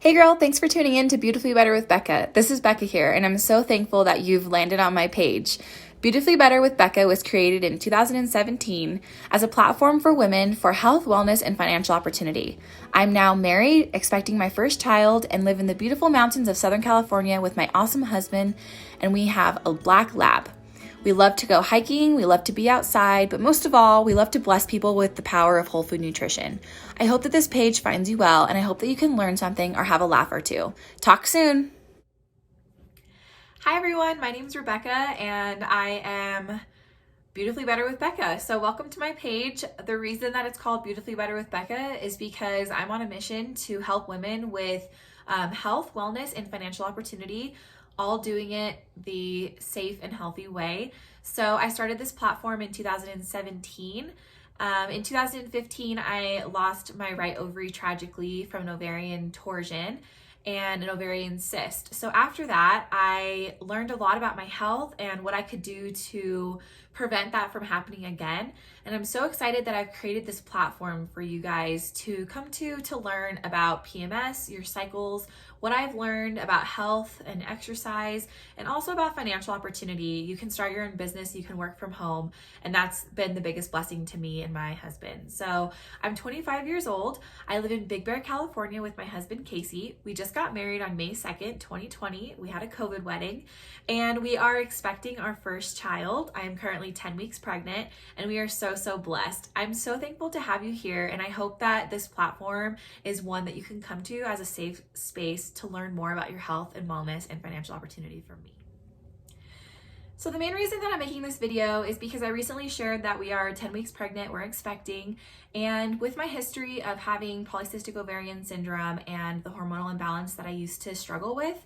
Hey girl, thanks for tuning in to Beautifully Better with Becca. This is Becca here, and I'm so thankful that you've landed on my page. Beautifully Better with Becca was created in 2017 as a platform for women for health, wellness, and financial opportunity. I'm now married, expecting my first child, and live in the beautiful mountains of Southern California with my awesome husband, and we have a black lab. We love to go hiking, we love to be outside, but most of all, we love to bless people with the power of whole food nutrition. I hope that this page finds you well, and I hope that you can learn something or have a laugh or two. Talk soon. Hi everyone, my name is Rebecca, and I am Beautifully Better with Becca. So welcome to my page. The reason that it's called Beautifully Better with Becca is because I'm on a mission to help women with health, wellness, and financial opportunity, all doing it the safe and healthy way. So I started this platform in 2017. In 2015, I lost my right ovary tragically from an ovarian torsion and an ovarian cyst. So after that, I learned a lot about my health and what I could do to prevent that from happening again. And I'm so excited that I've created this platform for you guys to come to learn about PMS, your cycles, what I've learned about health and exercise, and also about financial opportunity. You can start your own business, you can work from home, and that's been the biggest blessing to me and my husband. So I'm 25 years old. I live in Big Bear, California with my husband, Casey. We just got married on May 2nd, 2020. We had a COVID wedding, and we are expecting our first child. I am currently 10 weeks pregnant, and we are so blessed. I'm so thankful to have you here, and I hope that this platform is one that you can come to as a safe space to learn more about your health and wellness and financial opportunity from me. So the main reason that I'm making this video is because I recently shared that we are 10 weeks pregnant, we're expecting, and with my history of having polycystic ovarian syndrome and the hormonal imbalance that I used to struggle with,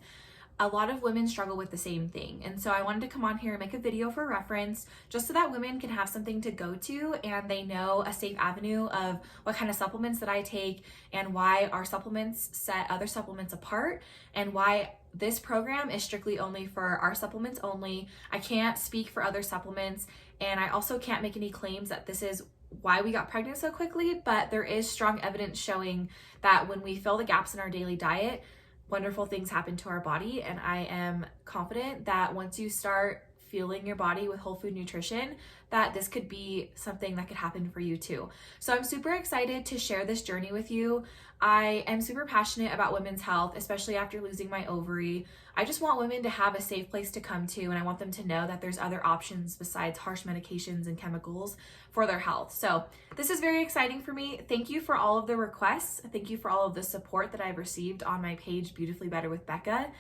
a lot of women struggle with the same thing. And so I wanted to come on here and make a video for reference, just so that women can have something to go to and they know a safe avenue of what kind of supplements that I take and why our supplements set other supplements apart and why this program is strictly only for our supplements only. I can't speak for other supplements, and I also can't make any claims that this is why we got pregnant so quickly, but there is strong evidence showing that when we fill the gaps in our daily diet, wonderful things happen to our body. And I am confident that once you start fueling your body with whole food nutrition, that this could be something that could happen for you too. So I'm super excited to share this journey with you. I am super passionate about women's health, especially after losing my ovary. I just want women to have a safe place to come to, and I want them to know that there's other options besides harsh medications and chemicals for their health. So this is very exciting for me. Thank you for all of the requests. Thank you for all of the support that I've received on my page, Beautifully Better with Becca.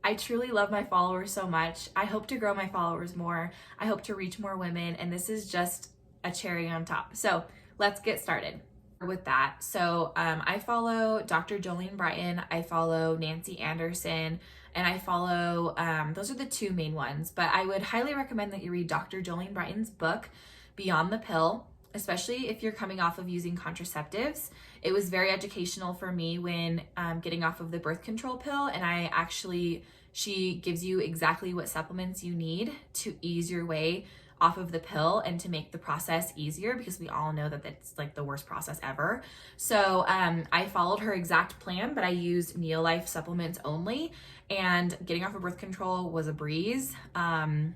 I truly love my followers so much. I hope to grow my followers more. I hope to reach more women, and this is just a cherry on top. So let's get started with that. So I follow Dr. Jolene Brighton, I follow Nancy Anderson, and I follow, those are the two main ones, but I would highly recommend that you read Dr. Jolene Brighton's book, Beyond the Pill, especially if you're coming off of using contraceptives. It was very educational for me when getting off of the birth control pill, and she gives you exactly what supplements you need to ease your way off of the pill and to make the process easier, because we all know that that's like the worst process ever. So I followed her exact plan, but I used Neolife supplements only, and getting off of birth control was a breeze, and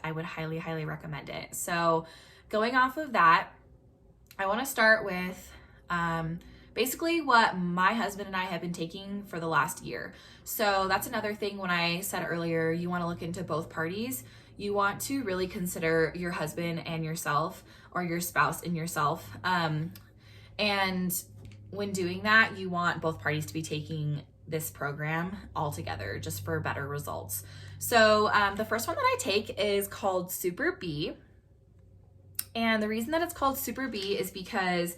I would highly recommend it. So going off of that, I want to start with basically what my husband and I have been taking for the last year. So that's another thing. When I said earlier, you want to look into both parties. You want to really consider your husband and yourself, or your spouse and yourself. And when doing that, you want both parties to be taking this program all together just for better results. So the first one that I take is called Super B. And the reason that it's called Super B is because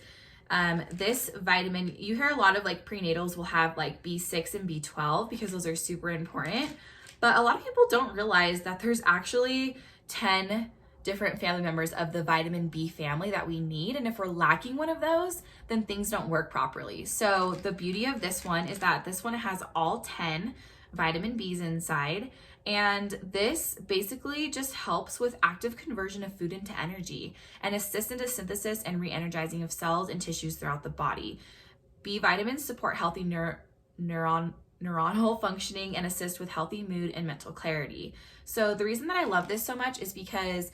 this vitamin, you hear a lot of like prenatals will have like B6 and B12 because those are super important. But a lot of people don't realize that there's actually 10 different family members of the vitamin B family that we need. And if we're lacking one of those, then things don't work properly. So the beauty of this one is that this one has all 10 vitamin Bs inside. And this basically just helps with active conversion of food into energy and assists into synthesis and re-energizing of cells and tissues throughout the body. B vitamins support healthy neuronal functioning and assist with healthy mood and mental clarity. So the reason that I love this so much is because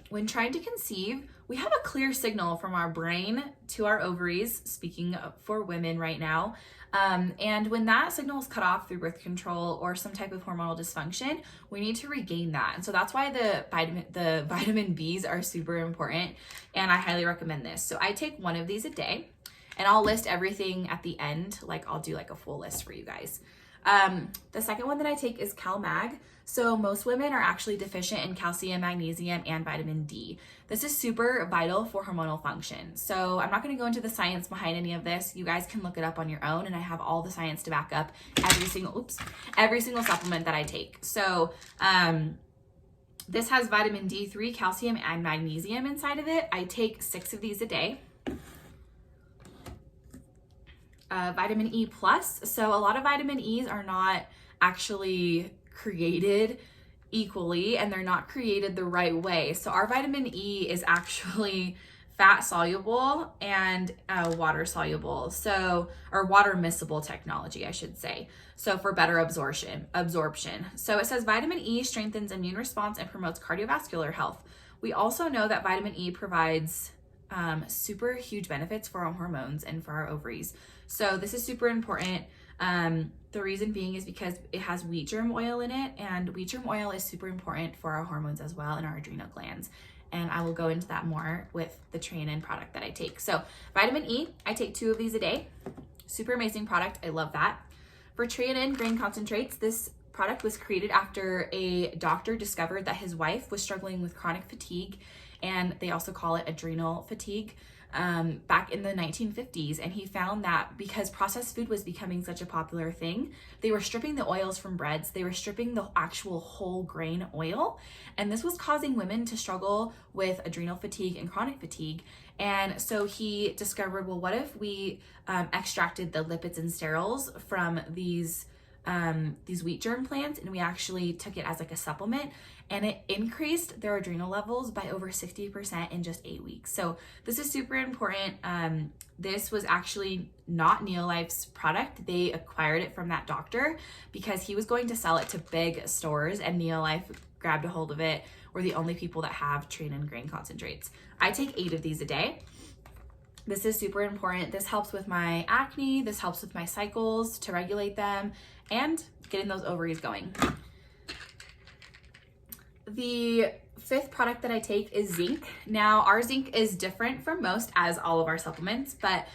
when trying to conceive, we have a clear signal from our brain to our ovaries, speaking for women right now. And when that signal is cut off through birth control or some type of hormonal dysfunction, we need to regain that. And so that's why the vitamin Bs are super important, and I highly recommend this. So I take one of these a day, and I'll list everything at the end. Like I'll do like a full list for you guys. The second one that I take is CalMag. So most women are actually deficient in calcium, magnesium, and vitamin D. This is super vital for hormonal function. So I'm not going to go into the science behind any of this. You guys can look it up on your own, and I have all the science to back up every single supplement that I take. So this has vitamin D3, calcium, and magnesium inside of it. I take 6 of these a day. Vitamin E plus. So a lot of vitamin E's are not actually created equally, and they're not created the right way. So our vitamin E is actually fat soluble and water soluble. So, or water miscible technology, I should say. So for better absorption. So it says vitamin E strengthens immune response and promotes cardiovascular health. We also know that vitamin E provides super huge benefits for our hormones and for our ovaries. So this is super important. The reason being is because it has wheat germ oil in it, and wheat germ oil is super important for our hormones as well and our adrenal glands. And I will go into that more with the Train-In product that I take. So vitamin E, I take 2 of these a day. Super amazing product. I love that. For Train-In grain concentrates, this product was created after a doctor discovered that his wife was struggling with chronic fatigue, and they also call it adrenal fatigue, back in the 1950s. And he found that because processed food was becoming such a popular thing, they were stripping the oils from breads, they were stripping the actual whole grain oil, and this was causing women to struggle with adrenal fatigue and chronic fatigue. And so he discovered, well, what if we extracted the lipids and sterols from these wheat germ plants, and we actually took it as like a supplement, and it increased their adrenal levels by over 60% in just 8 weeks. So this is super important. This was actually not Neolife's product. They acquired it from that doctor because he was going to sell it to big stores, and Neolife grabbed a hold of it. We're the only people that have Train-In grain concentrates. I take 8 of these a day. This is super important. This helps with my acne. This helps with my cycles to regulate them and getting those ovaries going. The 5th product that I take is zinc. Now, our zinc is different from most, as all of our supplements, but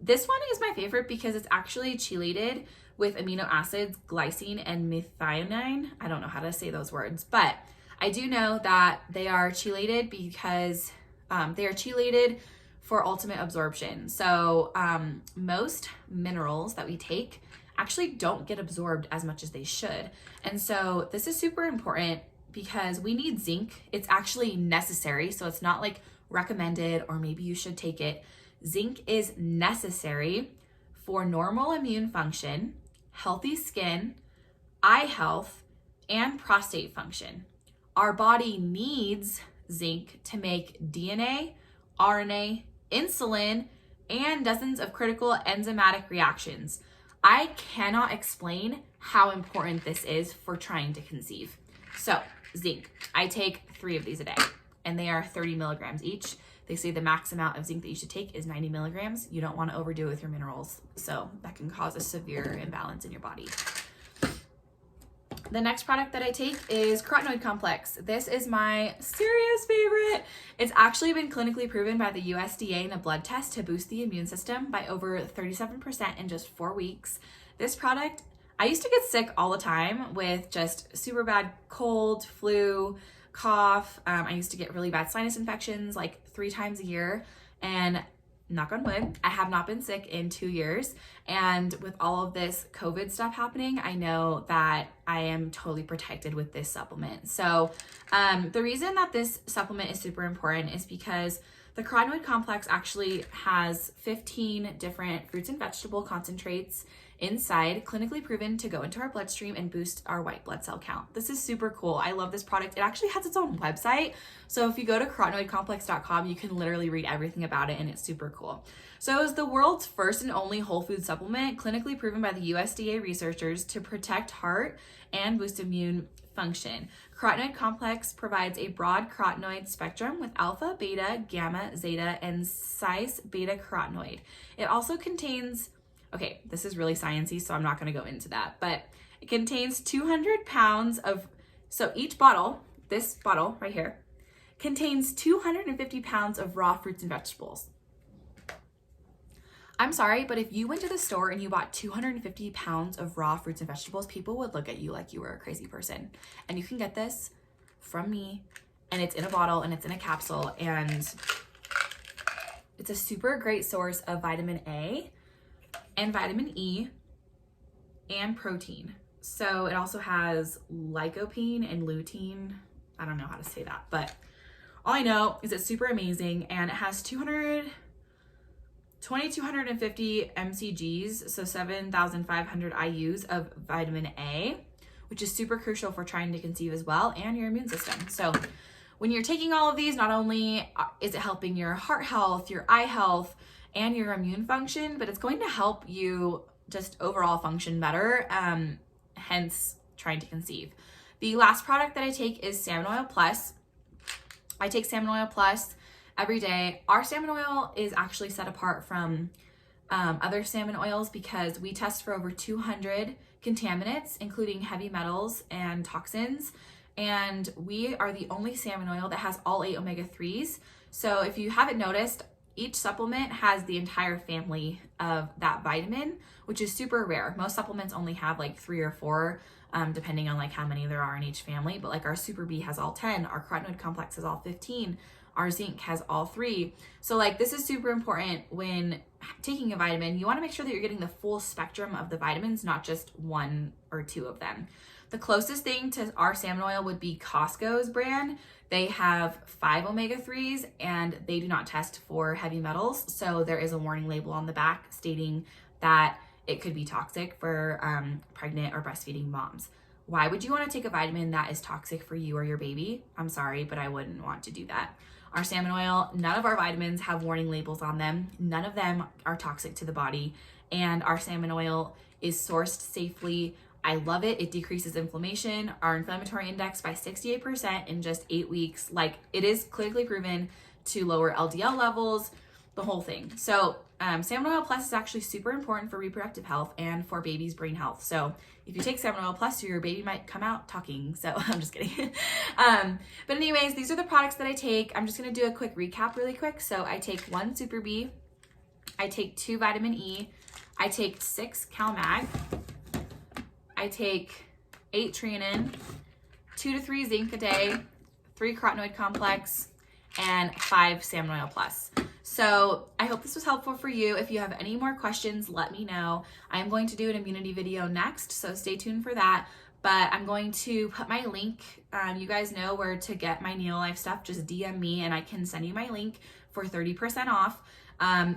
this one is my favorite because it's actually chelated with amino acids, glycine, and methionine. I don't know how to say those words, but I do know that they are chelated because they are chelated for ultimate absorption. So most minerals that we take actually don't get absorbed as much as they should. And so this is super important because we need zinc. It's actually necessary. So it's not like recommended or maybe you should take it. Zinc is necessary for normal immune function, healthy skin, eye health, and prostate function. Our body needs zinc to make DNA, RNA, insulin, and dozens of critical enzymatic reactions. I cannot explain how important this is for trying to conceive. So, zinc. I take 3 of these a day, and they are 30 milligrams each. They say the max amount of zinc that you should take is 90 milligrams. You don't want to overdo it with your minerals, so that can cause a severe imbalance in your body. The next product that I take is carotenoid complex. This is my serious favorite. It's actually been clinically proven by the USDA in a blood test to boost the immune system by over 37% in just 4 weeks. This product, I used to get sick all the time with just super bad cold, flu, cough. I used to get really bad sinus infections like 3 times a year, and knock on wood, I have not been sick in 2 years. And with all of this COVID stuff happening, I know that I am totally protected with this supplement. So the reason that this supplement is super important is because the carotenoid complex actually has 15 different fruits and vegetable concentrates inside, clinically proven to go into our bloodstream and boost our white blood cell count. This is super cool. I love this product. It actually has its own website. So if you go to carotenoidcomplex.com, you can literally read everything about it, and it's super cool. So it was the world's first and only whole food supplement, clinically proven by the USDA researchers to protect heart and boost immune function. Carotenoid complex provides a broad carotenoid spectrum with alpha, beta, gamma, zeta, and cis beta carotenoid. It also contains, okay, this is really sciencey, so I'm not going to go into that, but it contains 200 pounds of, so each bottle, this bottle right here, contains 250 pounds of raw fruits and vegetables. I'm sorry, but if you went to the store and you bought 250 pounds of raw fruits and vegetables, people would look at you like you were a crazy person. And you can get this from me, and it's in a bottle and it's in a capsule, and it's a super great source of vitamin A and vitamin E and protein. So it also has lycopene and lutein. I don't know how to say that, but all I know is it's super amazing, and it has 2,250 mcgs, so 7,500 IUs of vitamin A, which is super crucial for trying to conceive as well, and your immune system. So when you're taking all of these, not only is it helping your heart health, your eye health, and your immune function, but it's going to help you just overall function better, hence trying to conceive. The last product that I take is Salmon Oil Plus. I take Salmon Oil Plus every day. Our salmon oil is actually set apart from other salmon oils because we test for over 200 contaminants, including heavy metals and toxins. And we are the only salmon oil that has all 8 omega-3s. So if you haven't noticed, each supplement has the entire family of that vitamin, which is super rare. Most supplements only have like 3 or 4, depending on like how many there are in each family. But like our Super B has all 10, our carotenoid complex has all 15, our zinc has all 3. So like this is super important when taking a vitamin. You want to make sure that you're getting the full spectrum of the vitamins, not just 1 or 2 of them. The closest thing to our salmon oil would be Costco's brand. They have 5 omega-3s and they do not test for heavy metals. So there is a warning label on the back stating that it could be toxic for pregnant or breastfeeding moms. Why would you want to take a vitamin that is toxic for you or your baby? I'm sorry, but I wouldn't want to do that. Our salmon oil, none of our vitamins have warning labels on them. None of them are toxic to the body. And our salmon oil is sourced safely. I love it. It decreases inflammation, our inflammatory index by 68% in just 8 weeks. Like it is clinically proven to lower LDL levels, the whole thing. So Salmon Oil Plus is actually super important for reproductive health and for baby's brain health. So if you take Salmon Oil Plus, your baby might come out talking. So I'm just kidding. But anyways, these are the products that I take. I'm just going to do a quick recap really quick. So I take 1 Super B. I take 2 vitamin E. I take 6 CalMag. I take 8 Treonin, 2 to 3 zinc a day, 3 carotenoid complex, and 5 Salmon Oil Plus. So I hope this was helpful for you. If you have any more questions, let me know. I'm going to do an immunity video next, so stay tuned for that. But I'm going to put my link. You guys know where to get my Neolife stuff. Just DM me and I can send you my link for 30% off.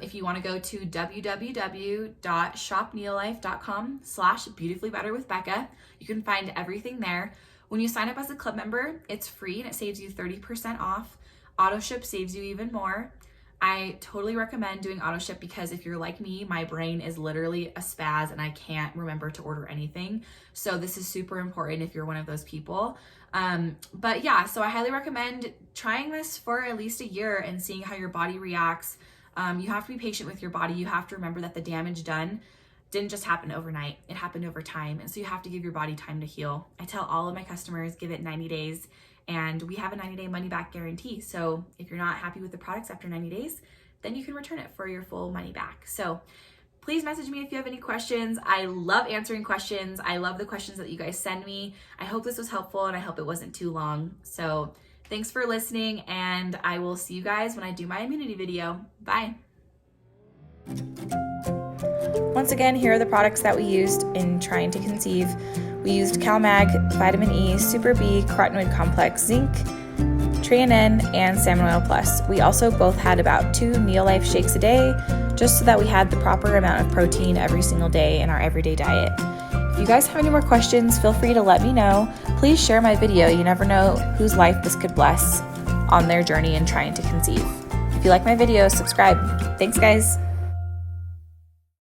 If you want to go to www.shopneolife.com/beautifully-better-with-Becca, you can find everything there. When you sign up as a club member, it's free and it saves you 30% off. Auto ship saves you even more. I totally recommend doing auto ship because if you're like me, my brain is literally a spaz and I can't remember to order anything. So this is super important if you're one of those people. But yeah, so I highly recommend trying this for at least a year and seeing how your body reacts. You have to be patient with your body. You have to remember that the damage done didn't just happen overnight. It happened over time. And so you have to give your body time to heal. I tell all of my customers, give it 90 days. And we have a 90-day money-back guarantee. So if you're not happy with the products after 90 days, then you can return it for your full money back. So please message me if you have any questions. I love answering questions. I love the questions that you guys send me. I hope this was helpful and I hope it wasn't too long. So thanks for listening, and I will see you guys when I do my immunity video. Bye. Once again, here are the products that we used in trying to conceive. We used CalMag, Vitamin E, Super B, Carotenoid Complex, Zinc, Treonin, and Salmon Oil Plus. We also both had about 2 Neolife shakes a day, just so that we had the proper amount of protein every single day in our everyday diet. If you guys have any more questions, feel free to let me know. Please share my video. You never know whose life this could bless on their journey in trying to conceive. If you like my video, subscribe. Thanks, guys.